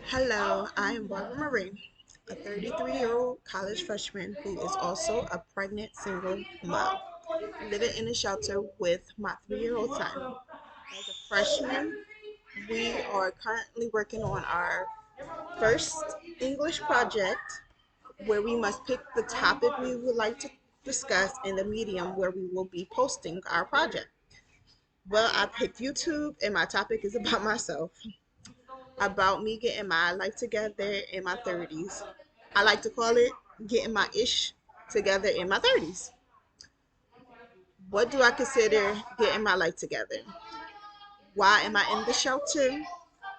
Hello, I am Barbara Marie, a 33-year-old college freshman who is also a pregnant single mom, living in a shelter with my 3-year-old son. As a freshman, we are currently working on our first English project where we must pick the topic we would like to discuss and the medium where we will be posting our project. Well, I picked YouTube and my topic is about myself, about me getting my life together in my 30s. I like to call it getting my ish together in my 30s. What do I consider getting my life together? Why am I in the shelter?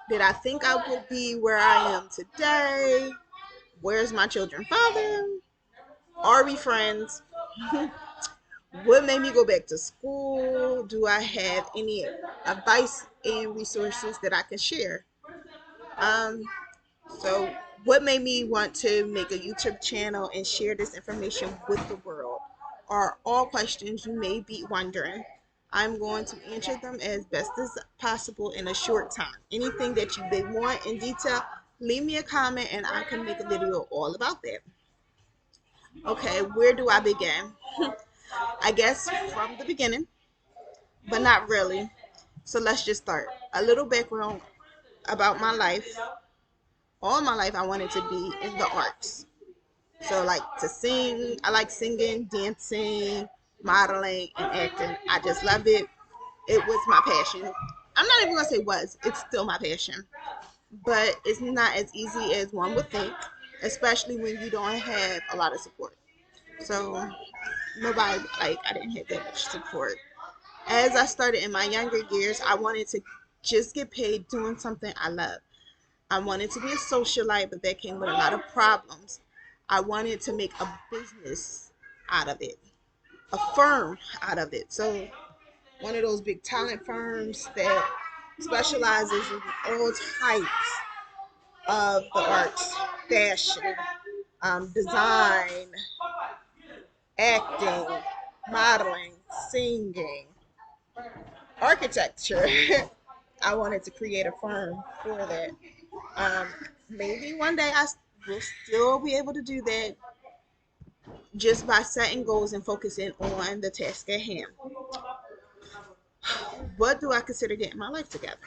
Did I think I would be where I am today? Where's my children's father? Are we friends? What made me go back to school? Do I have any advice and resources that I can share? Um, So, what made me want to make a YouTube channel and share this information with the world are all questions you may be wondering. I'm going to answer them as best as possible in a short time. Anything that you may want in detail, leave me a comment and I can make a video all about that. Okay, where do I begin? I guess from the beginning, but not really. So let's just start. A little background about my life. All my life, I wanted to be in the arts. So like to sing, I like singing, dancing, modeling, and acting. I just love it. It was my passion. I'm not even gonna say was. It's still my passion, but it's not as easy as one would think, especially when you don't have a lot of support. So nobody like I didn't have that much support. As I started in my younger years, I wanted to just get paid doing something I love. I wanted to be a socialite, but that came with a lot of problems. I wanted to make a business out of it, a firm out of it. So, one of those big talent firms that specializes in all types of the arts, fashion, design, acting, modeling, singing, architecture. I wanted to create a firm for that. Um, Maybe one day will still be able to do that just by setting goals and focusing on the task at hand. What do I consider getting my life together?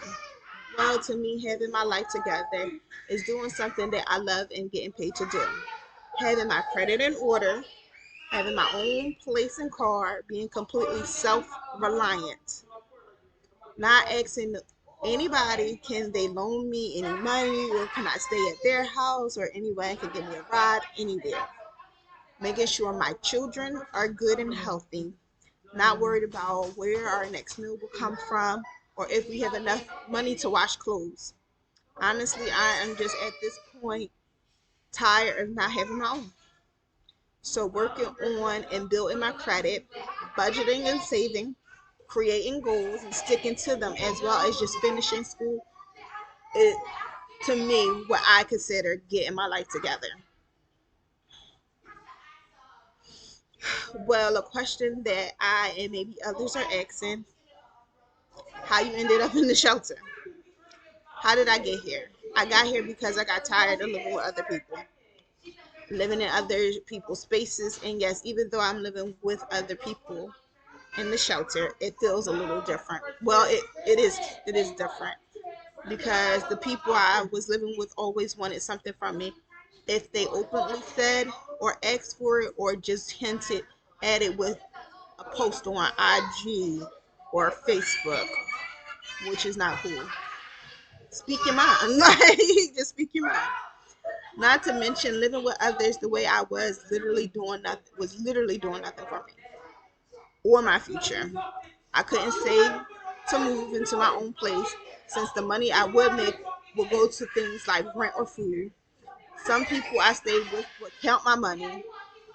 Well, to me, having my life together is doing something that I love and getting paid to do. Having my credit in order, having my own place and car, being completely self reliant, not asking anybody can they loan me any money or can I stay at their house or anyone can give me a ride anywhere. Making sure my children are good and healthy, not worried about where our next meal will come from or if we have enough money to wash clothes. Honestly, I am just at this point tired of not having my own. So, working on and building my credit, budgeting and saving, creating goals and sticking to them, as well as just finishing school, it to me what I consider getting my life together. Well, a question that I and maybe others are asking: how you ended up in the shelter? How did I get here? I got here because I got tired of living with other people, living in other people's spaces. And yes, even though I'm living with other people in the shelter, it feels a little different. Well, it is different because the people I was living with always wanted something from me. If they openly said or asked for it or just hinted at it with a post on IG or Facebook, which is not cool. Speak your mind. Like, just speak your mind. Not to mention living with others the way I was literally doing nothing for me or my future. I couldn't save to move into my own place since the money I would make would go to things like rent or food. Some people I stayed with would count my money,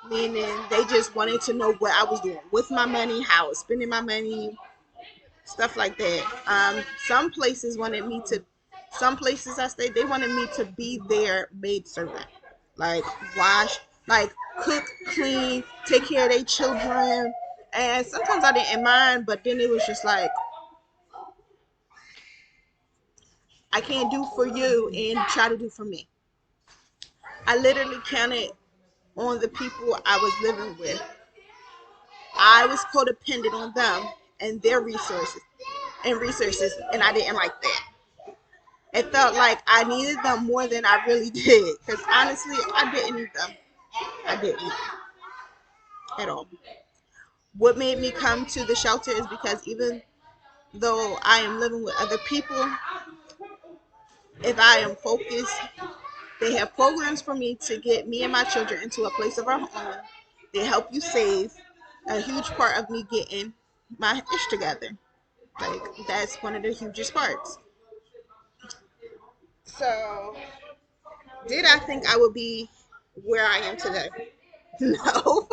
meaning they just wanted to know what I was doing with my money, how I was spending my money, stuff like that. Some places I stayed, they wanted me to be their maid servant, like wash, like cook, clean, take care of their children. And sometimes I didn't mind, but then it was just like I can't do for you and try to do for me. I literally counted on the people I was living with. I was codependent on them and their resources, and I didn't like that. It felt like I needed them more than I really did. Because honestly, I didn't need them. I didn't at all. What made me come to the shelter is because even though I am living with other people, if I am focused, they have programs for me to get me and my children into a place of our own. They help you save. A huge part of me getting my ish together. Like, that's one of the hugest parts. So, did I think I would be where I am today? No.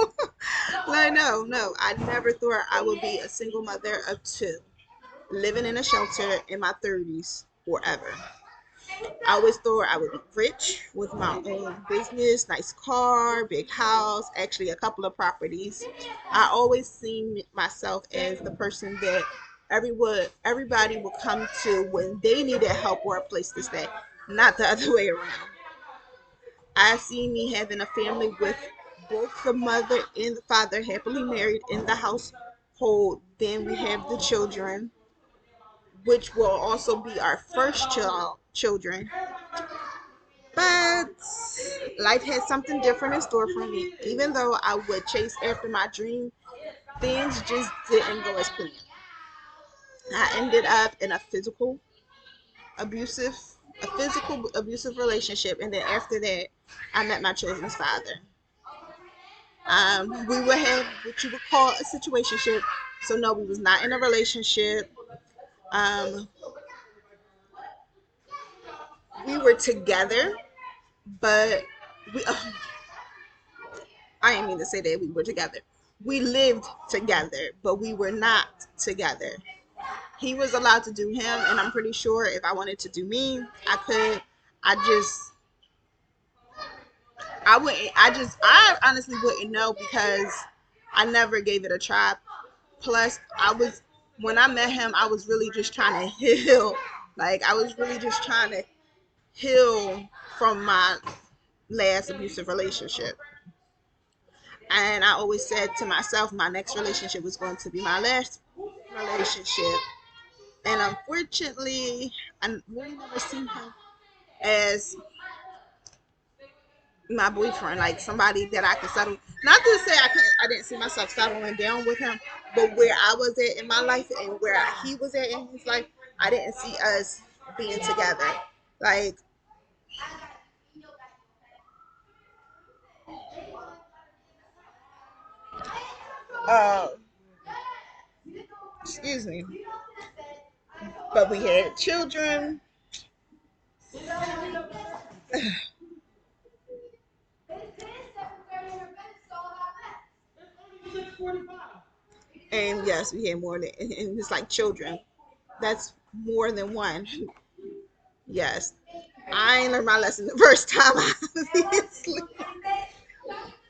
Like, no. I never thought I would be a single mother of two, living in a shelter in my 30s forever. I always thought I would be rich with my own business, nice car, big house, actually a couple of properties. I always seen myself as the person that everybody would come to when they needed help or a place to stay, not the other way around. I see me having a family with both the mother and the father happily married in the household. Then we have the children, which will also be our first children. But life had something different in store for me. Even though I would chase after my dream, things just didn't go as planned. I ended up in abusive a physical abusive relationship, and then after that, I met my children's father. We would have what you would call a situationship. So no, we was not in a relationship. Um, we were together, but we. I didn't mean to say that we were together. We lived together, but we were not together. He was allowed to do him, and I'm pretty sure if I wanted to do me, I could. I just, I wouldn't. I honestly wouldn't know because I never gave it a try. Plus, when I met him, I was really just trying to heal. Like, I was really just trying to heal from my last abusive relationship. And I always said to myself, my next relationship was going to be my last relationship. And unfortunately, I really never seen him as my boyfriend, like somebody that I could settle. Not to say I didn't see myself settling down with him, but where I was at in my life and where he was at in his life, I didn't see us being together. Like, uh, excuse me, but we had children, and yes, we had more than, and it's like children. That's more than one. Yes, I ain't learned my lesson the first time, obviously.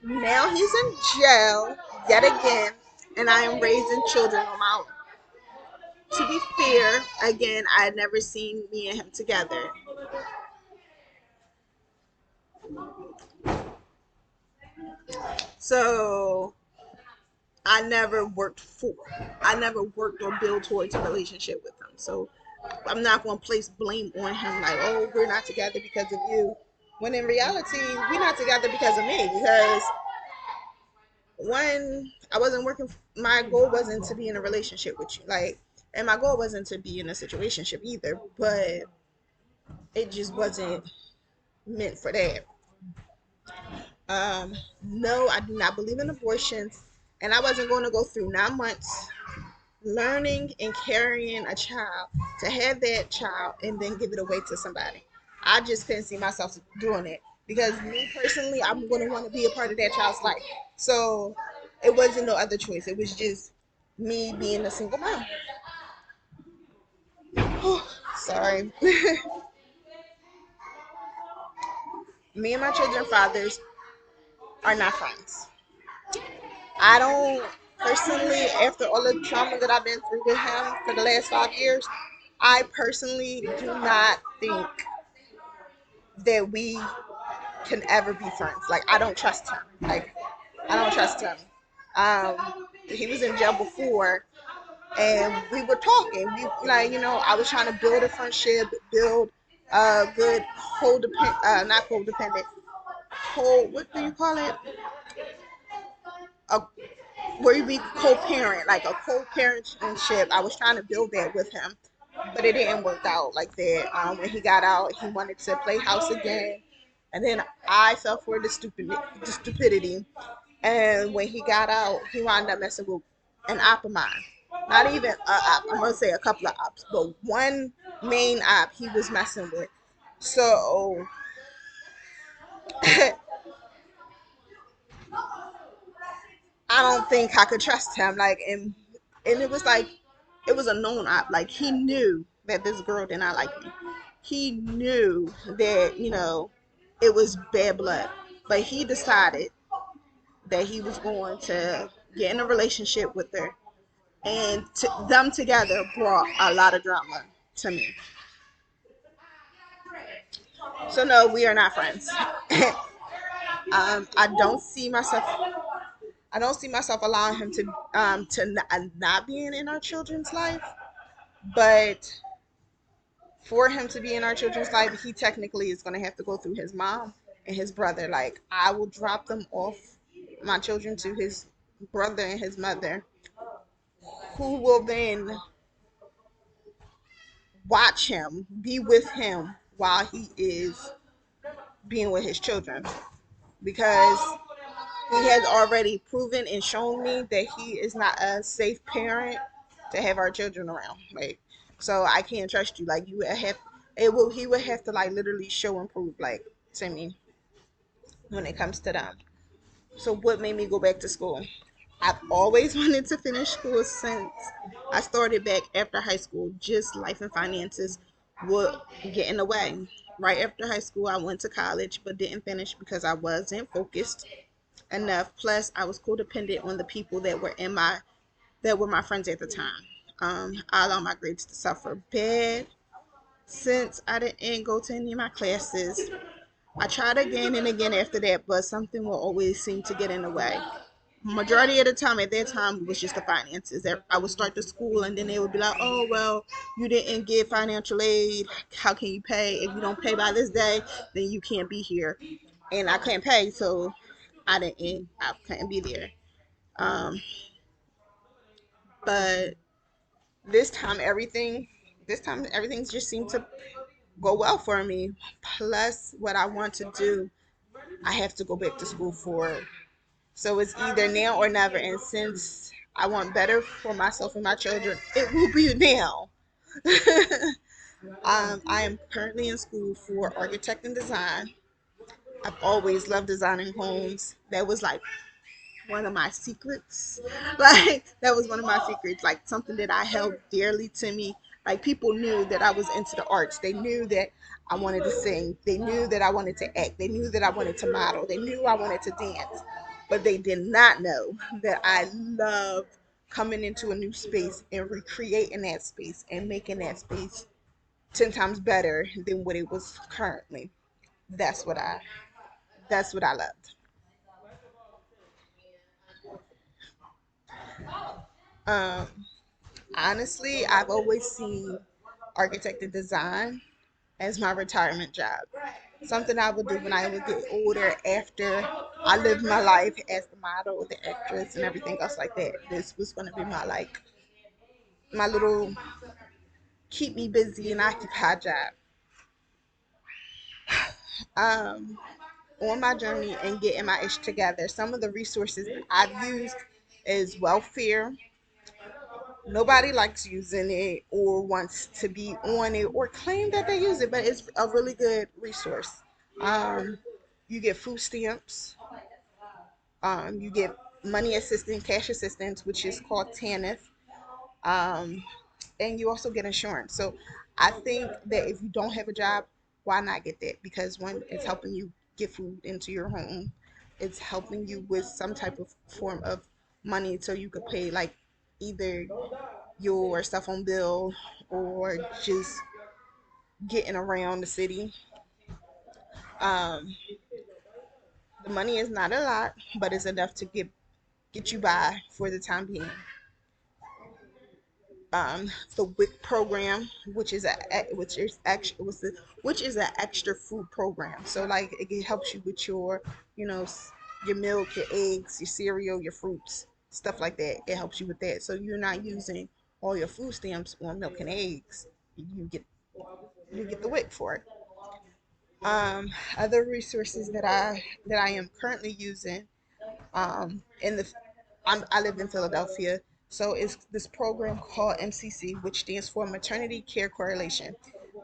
Now he's in jail yet again, and I am raising children on my own. To be fair, again, I had never seen me and him together. So I never worked or built towards a relationship with him. So I'm not going to place blame on him like, oh, we're not together because of you. When in reality, we're not together because of me. Because one, I wasn't working. My goal wasn't to be in a relationship with you. Like, and my goal wasn't to be in a situationship either. But it just wasn't meant for that. No, I do not believe in abortions, and I wasn't going to go through 9 months learning and carrying a child to have that child and then give it away to somebody. I just couldn't see myself doing it because me personally, I'm going to want to be a part of that child's life. So it wasn't no other choice. It was just me being a single mom. Sorry. Me and my children fathers are not friends. I don't personally, after all the trauma that I've been through with him for the last 5 years, I personally do not think that we can ever be friends. Like I don't trust him. Like I don't trust him. He was in jail before, and we were talking. We like I was trying to build a friendship, build a good codependent, not codependent, what do you call it? A where you be co-parent, like a co-parentship. I was trying to build that with him, but it didn't work out like that. When he got out, he wanted to play house again, and then I fell for the stupidity. And when he got out, he wound up messing with an op of mine. Not even a op. I'm gonna say a couple of ops, but one main op he was messing with. So I don't think I could trust him. Like, and it was like it was a known op. Like he knew that this girl did not like me. He knew that it was bad blood, but he decided that he was going to get in a relationship with her, and them together brought a lot of drama to me. So no, we are not friends. I don't see myself. I don't see myself allowing him to not being in our children's life, but for him to be in our children's life, he technically is going to have to go through his mom and his brother. Like, I will drop them off, my children, to his brother and his mother, who will then watch him, be with him while he is being with his children. Because he has already proven and shown me that he is not a safe parent to have our children around. Like, so I can't trust you. Like, you would have, he would have to like literally show and prove, like, to me when it comes to them. So what made me go back to school? I've always wanted to finish school since I started back after high school. Just life and finances would get in the way. Right after high school, I went to college but didn't finish because I wasn't focused enough. Plus, I was codependent on the people that were my friends at the time. I allowed my grades to suffer bad since I didn't go to any of my classes. I tried again and again after that, but something will always seem to get in the way. Majority of the time at that time it was just the finances. I would start the school and then they would be like, oh well, you didn't get financial aid, how can you pay? If you don't pay by this day, then you can't be here. And I couldn't pay, so I couldn't be there. um but this time everything just seemed to go well for me. Plus what I want to do, I have to go back to school for. So it's either now or never. And since I want better for myself and my children, it will be now. I am currently in school for architect and design. I've always loved designing homes. That was like one of my secrets. Like that was one of my secrets. Like something that I held dearly to me. Like people knew that I was into the arts. They knew that I wanted to sing. They knew that I wanted to act. They knew that I wanted to model. They knew I wanted to dance. But they did not know that I love coming into a new space and recreating that space and making that space 10 times better than what it was currently. That's what I that's what I loved. Um, Honestly, I've always seen architect and design as my retirement job. Something I would do when I would get older after I lived my life as the model, the actress, and everything else like that. This was going to be my little keep me busy and occupied job. Um, on my journey and getting my ish together, some of the resources that I've used is welfare. Nobody likes using it or wants to be on it or claim that they use it, but it's a really good resource. Um, you get food stamps, you get money assistance, cash assistance, which is called TANF, um, and you also get insurance. So I think that if you don't have a job, why not get that? Because one, it's helping you get food into your home. It's helping you with some type of form of money so you could pay like either your cell phone bill or just getting around the city. Um, the money is not a lot, but it's enough to get you by for the time being. The WIC program, which is an extra food program. So like it helps you with your, you know, your milk, your eggs, your cereal, your fruits, stuff like that. It helps you with that. So you're not using all your food stamps on milk and eggs. You get you get the WIC for it. Other resources that I am currently using in the I live in Philadelphia, so it's this program called MCC, which stands for Maternity Care Correlation.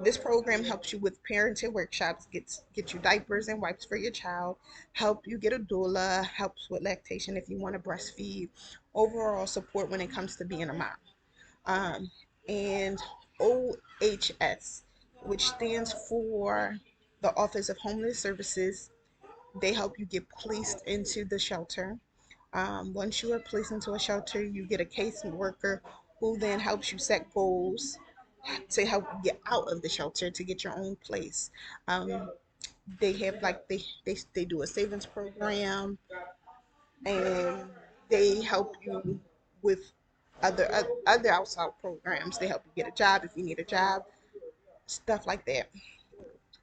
This program helps you with parenting workshops, get you diapers and wipes for your child, help you get a doula, helps with lactation if you want to breastfeed, overall support when it comes to being a mom. Um, and OHS, which stands for the Office of Homeless Services. They help you get placed into the shelter. Once you are placed into a shelter, you get a case worker who then helps you set goals to help you get out of the shelter to get your own place. Um, they have like they do a savings program, and they help you with other outside programs. They help you get a job if you need a job, stuff like that.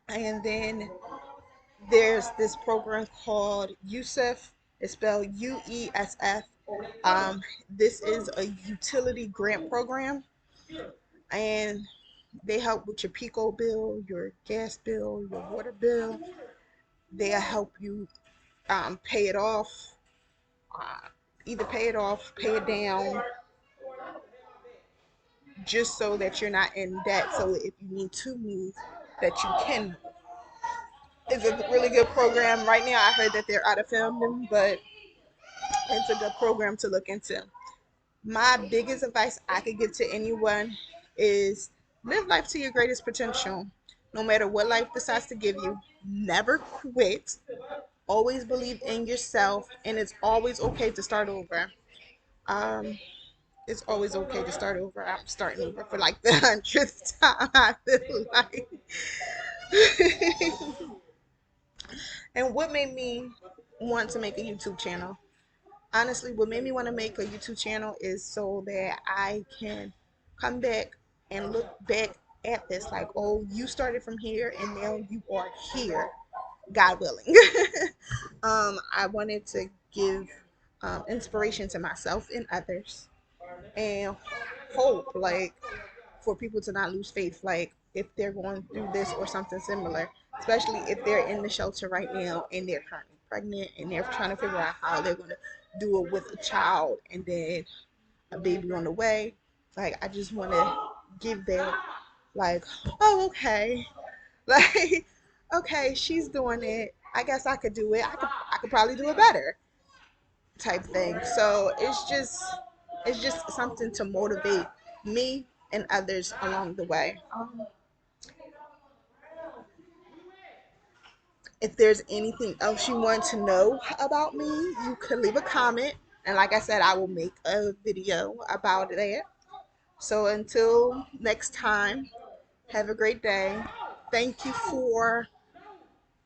And then there's this program called USEF. It's spelled UESF. Um, this is a utility grant program, and they help with your Pico bill, your gas bill, your water bill. They help you pay it off, uh, either pay it off, pay it down, just so that you're not in debt. So if you need to move, that you can. It's a really good program. Right now, I heard that they're out of filming, but it's a good program to look into. My biggest advice I could give to anyone is live life to your greatest potential. No matter what life decides to give you, never quit. Always believe in yourself, and it's always okay to start over. Um, it's always okay to start over. I'm starting over for like the 100th time. I feel like. And what made me want to make a YouTube channel? Honestly, what made me want to make a YouTube channel is so that I can come back and look back at this like, oh, you started from here and now you are here, God willing. I wanted to give inspiration to myself and others, and hope, like, for people to not lose faith, like if they're going through this or something similar, especially if they're in the shelter right now and they're currently pregnant and they're trying to figure out how they're going to do it with a child and then a baby on the way. Like, I just want to give that, like, oh, okay, like, okay, she's doing it, I guess I could do it. I could probably do it better, type thing. So it's just something to motivate me and others along the way. If there's anything else you want to know about me, you can leave a comment. And like I said, I will make a video about that. So until next time, have a great day. Thank you for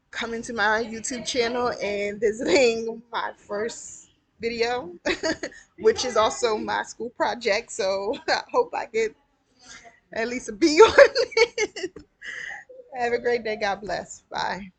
coming to my YouTube channel and visiting my first video, which is also my school project. So I hope I get at least a B on it. Have a great day. God bless. Bye.